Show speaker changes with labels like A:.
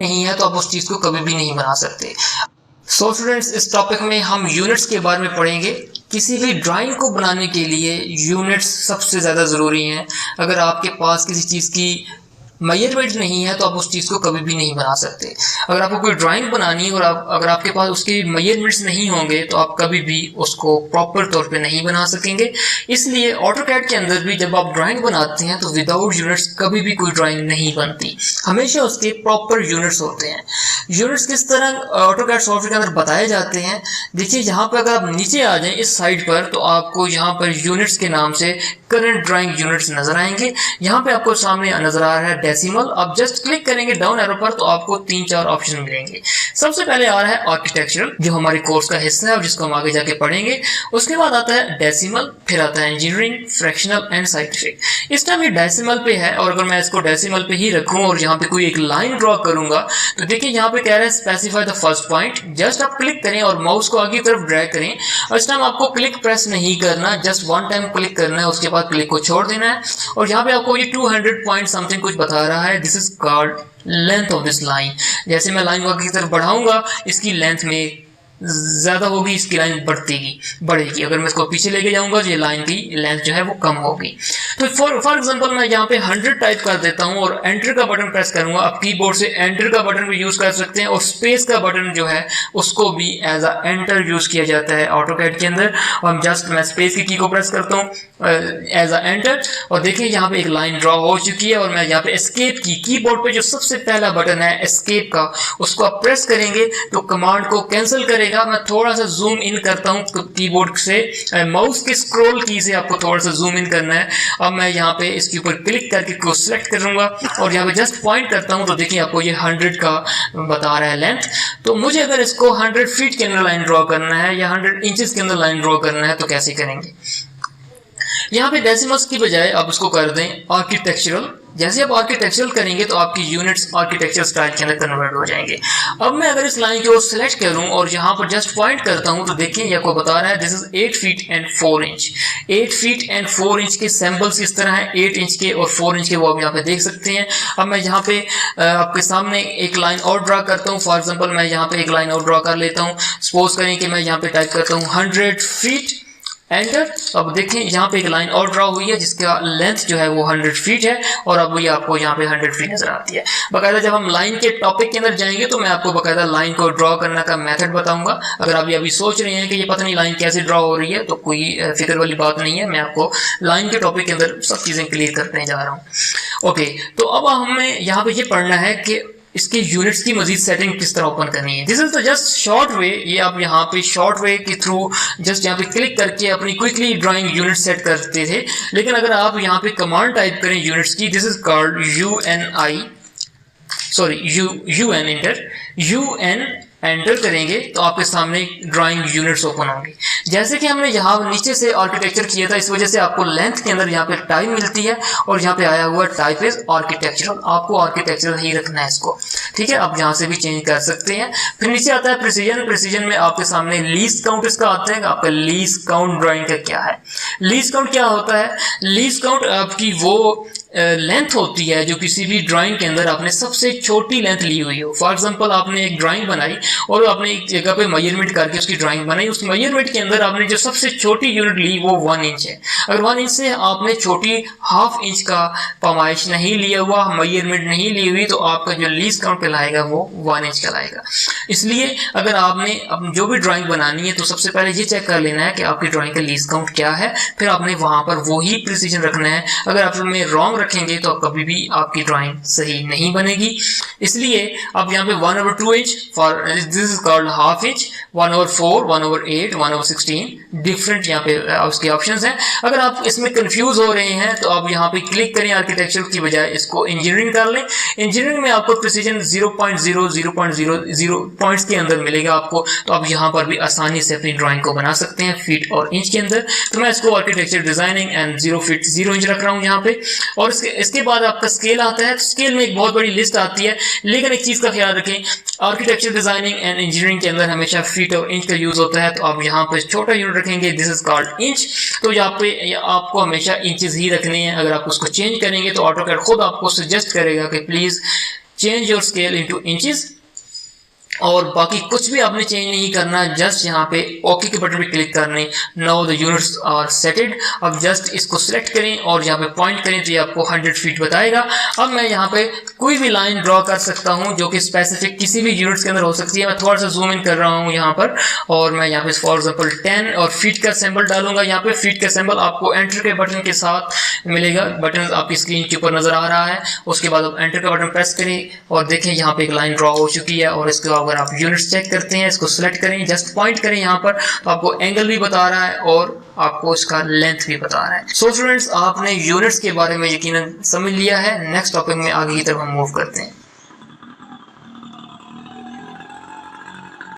A: नहीं है तो आप उस चीज़ को कभी भी नहीं बना सकते। सो स्टूडेंट्स, इस टॉपिक में हम यूनिट्स के बारे में पढ़ेंगे। किसी भी ड्राइंग को बनाने के लिए यूनिट्स सबसे ज़्यादा ज़रूरी हैं। अगर आपके पास किसी चीज़ की मेजरमेंट नहीं है तो आप उस चीज़ को कभी भी नहीं बना सकते। अगर आपको कोई ड्राइंग बनानी है और अगर आपके पास उसके मेजरमेंट्स नहीं होंगे तो आप कभी भी उसको प्रॉपर तौर पे नहीं बना सकेंगे। इसलिए ऑटोकैड के अंदर भी जब आप ड्राइंग बनाते हैं तो विदाउट यूनिट्स कभी भी कोई ड्राइंग नहीं बनती, हमेशा उसके प्रॉपर यूनिट्स होते हैं। यूनिट्स किस तरह ऑटोकैड सॉफ्टवेयर के अंदर बताए जाते हैं, देखिए यहाँ पर अगर आप नीचे आ जाएं इस साइड पर तो आपको यहाँ पर यूनिट्स के नाम से करंट ड्राइंग यूनिट्स नजर आएंगे। यहाँ पे आपको सामने नजर आ रहा है डेसिमल। आप जस्ट क्लिक करेंगे डाउन एरो पर तो आपको 3-4 ऑप्शन मिलेंगे। सबसे पहले आ रहा है आर्किटेक्चरल, जो हमारे कोर्स का हिस्सा है और जिसको हम आगे जाके पढ़ेंगे। उसके बाद आता है डेसिमल, फिर आता है इंजीनियरिंग, फ्रैक्शनल एंड साइंटिफिक। इस टाइम ये डेसिमल पे है और अगर मैं इसको डेसिमल पे ही रखूं और यहाँ पे कोई एक लाइन ड्रॉ करूंगा तो देखिए यहाँ पे कह रहा है specify the first point. Just आप क्लिक करें और माउस को आगे की तरफ ड्रैग करें और इस टाइम आपको क्लिक प्रेस नहीं करना, जस्ट वन टाइम क्लिक करना है, उसके बाद क्लिक को छोड़ देना है। और यहाँ पे आपको ये 200 पॉइंट समथिंग कुछ बता रहा है। This is called length of this line. जैसे मैं लाइन को आगे की तरफ बढ़ाऊंगा इसकी लेंथ में ज़्यादा होगी, इसकी लाइन बढ़ेगी। अगर मैं इसको पीछे लेके जाऊंगा तो ये लाइन की लेंथ जो है वो कम होगी। तो फॉर एग्जांपल मैं यहाँ पे 100 टाइप कर देता हूँ और एंटर का बटन प्रेस करूंगा। आप कीबोर्ड से एंटर का बटन भी यूज़ कर सकते हैं और स्पेस का बटन जो है उसको भी एज अ एंटर यूज़ किया जाता है ऑटोकैड के अंदर। और जस्ट मैं स्पेस की की को प्रेस करता हूँ एज अ एंटर और देखिए यहाँ पे एक लाइन ड्रॉ हो चुकी है। और मैं यहाँ पे एस्केप की कीबोर्ड पे जो सबसे पहला बटन है एस्केप का, उसको आप प्रेस करेंगे तो कमांड को कैंसिल करेगा। मैं थोड़ा सा जूम इन करता हूँ कीबोर्ड से, माउस के स्क्रॉल की से आपको थोड़ा सा जूम इन करना है। अब मैं यहाँ पे इसके ऊपर क्लिक करके को सिलेक्ट करूंगा और यहाँ पे जस्ट पॉइंट करता हूँ तो देखिए आपको ये 100 का बता रहा है लेंथ। तो मुझे अगर इसको 100 फीट के अंदर लाइन ड्रॉ करना है या 100 इंचेस के अंदर लाइन ड्रॉ करना है तो कैसे करेंगे। यहाँ पे डेसिमल्स की बजाय आप उसको कर दें आर्किटेक्चरल। जैसे आप आर्किटेक्चरल करेंगे तो आपकी यूनिट्स आर्किटेक्चर स्टाइल के अंदर कन्वर्ट हो जाएंगे। अब मैं अगर इस लाइन को सिलेक्ट करूं और यहाँ पर जस्ट पॉइंट करता हूं तो देखिए ये आपको बता रहा है this is 8 feet and 4 inch. 8 feet and 4 inch के सैंपल्स इस तरह है, 8 इंच के और 4 इंच के, वो आप यहाँ पे देख सकते हैं। अब मैं यहाँ पे आपके सामने एक लाइन और ड्रा करता हूँ। फॉर एग्जाम्पल मैं यहाँ पे एक लाइन और ड्रा कर लेता हूँ। सपोज करें कि मैं यहाँ पे टाइप करता हूँ 100 फीट एंटर। अब देखें यहाँ पे एक लाइन और ड्रॉ हुई है जिसका लेंथ जो है वो 100 फीट है और अब ये आपको यहाँ पे 100 फीट नजर आती है। बाकायदा जब हम लाइन के टॉपिक के अंदर जाएंगे तो मैं आपको बाकायदा लाइन को ड्रॉ करने का मेथड बताऊंगा। अगर आप अभी सोच रहे हैं कि ये पता नहीं लाइन कैसे ड्रॉ हो रही है तो कोई फिक्र वाली बात नहीं है, मैं आपको लाइन के टॉपिक के अंदर सब चीज़ें क्लियर करने जा रहा हूँ। ओके, तो अब हमें यहाँ पे ये पढ़ना है कि इसके यूनिट्स की मजीद सेटिंग किस तरह ओपन करनी है। This is the just short way. ये आप यहाँ पे शॉर्ट वे के थ्रू जस्ट यहाँ पे क्लिक करके अपनी क्विकली ड्राइंग यूनिट सेट करते थे। लेकिन अगर आप यहाँ पे कमांड टाइप करें यूनिट्स की, this is called UN enter करेंगे तो आपके सामने ड्राइंग यूनिट्स ओपन होंगे। जैसे कि हमने यहाँ नीचे से आर्किटेक्चर किया था, इस वजह से आपको लेंथ के अंदर यहाँ पे टाइप मिलती है और यहाँ पे आया हुआ टाइप इज आर्किटेक्चरल। आपको आर्किटेक्चरल ही रखना है इसको, ठीक है। आप यहाँ से भी चेंज कर सकते हैं। फिर नीचे आता है प्रिसीजन। प्रिसीजन में आपके सामने लीस्ट काउंट इसका आता है। आपका लीस्ट काउंट ड्राइंग का क्या है। लीस्ट काउंट क्या होता है? लीस्ट काउंट आपकी वो लेंथ होती है जो किसी भी ड्राइंग के अंदर आपने सबसे छोटी लेंथ ली हुई हो। फॉर एग्जांपल आपने एक ड्राइंग बनाई और आपने एक जगह पे मेजरमेंट करके उसकी ड्राइंग बनाई। उस मेजरमेंट के अंदर आपने जो सबसे छोटी यूनिट ली वो 1 इंच है। अगर 1 इंच से आपने छोटी ½ इंच का पैमाइश नहीं लिया हुआ, मेजरमेंट नहीं ली हुई, तो आपका जो लीस्ट काउंट कहलाएगा वो 1 इंच कहलाएगा। इसलिए अगर आपने जो भी ड्राइंग बनानी है तो सबसे पहले ये चेक कर लेना है कि आपकी ड्राइंग का लीस्ट काउंट क्या है। फिर आपने वहां पर वही प्रिसीजन रखना है। अगर आप में रॉन्ग रखेंगे तो कभी भी आपकी ड्राइंग सही नहीं बनेगी। इसलिए आप यहाँ पे 1/2 inch for this is called ½ inch, 1/4, 1/8, 1/16 different यहाँ पे उसके ऑप्शंस हैं। अगर आप इसमें कंफ्यूज हो रहे हैं तो आप यहाँ पे क्लिक करें आर्किटेक्चर की बजाय इसको इंजीनियरिंग कर लें। इंजीनियरिंग में आपको प्रिसीजन 0.0 पॉइंट्स के अंदर मिलेगा आपको, तो आप यहाँ पर भी आसानी से अपनी ड्राइंग को बना सकते हैं फीट और इंच के अंदर। तो मैं इसको architecture designing and 0 feet 0 inch रख रहा हूँ यहाँ पे। और इसके बाद आपका स्केल आता है। स्केल में एक बहुत बड़ी लिस्ट आती है, लेकिन एक चीज का ख्याल रखें, आर्किटेक्चर डिजाइनिंग एंड इंजीनियरिंग के अंदर हमेशा फीट और इंच का यूज होता है। तो आप यहाँ पर छोटा यूनिट रखेंगे, दिस इज कॉल्ड इंच। तो यहाँ पे आपको हमेशा इंचेस ही रखने हैं। अगर आप उसको चेंज करेंगे तो ऑटोकैड खुद आपको सजेस्ट करेगा कि please change your scale into inches, और बाकी कुछ भी आपने चेंज नहीं करना, जस्ट यहाँ पे ओके के बटन पे क्लिक करने। Now the units are setted. अब जस्ट इसको सिलेक्ट करें और यहाँ पे पॉइंट करें तो ये आपको 100 फीट बताएगा। अब मैं यहाँ पे कोई भी लाइन ड्रॉ कर सकता हूँ जो कि स्पेसिफिक किसी भी यूनिट्स के अंदर हो सकती है। मैं थोड़ा सा जूम इन कर रहा हूँ यहाँ पर, और मैं यहाँ पे फॉर एग्जाम्पल 10 और फीट का सिंबल डालूंगा। यहाँ पे फीट का सिंबल आपको एंटर के बटन के साथ मिलेगा। बटन आपकी स्क्रीन के ऊपर नजर आ रहा है। उसके बाद आप एंटर का बटन प्रेस करें और देखें यहाँ पे एक लाइन ड्रॉ हो चुकी है। और इसके अगर आप यूनिट्स चेक करते हैं, इसको सिलेक्ट करें, जस्ट पॉइंट करें यहाँ पर, तो आपको एंगल भी बता रहा है और आपको इसका लेंथ भी बता रहा है। सो स्टूडेंट्स, आपने यूनिट्स के बारे में यकीनन समझ लिया है। नेक्स्ट टॉपिक में आगे की तरफ हम मूव करते हैं।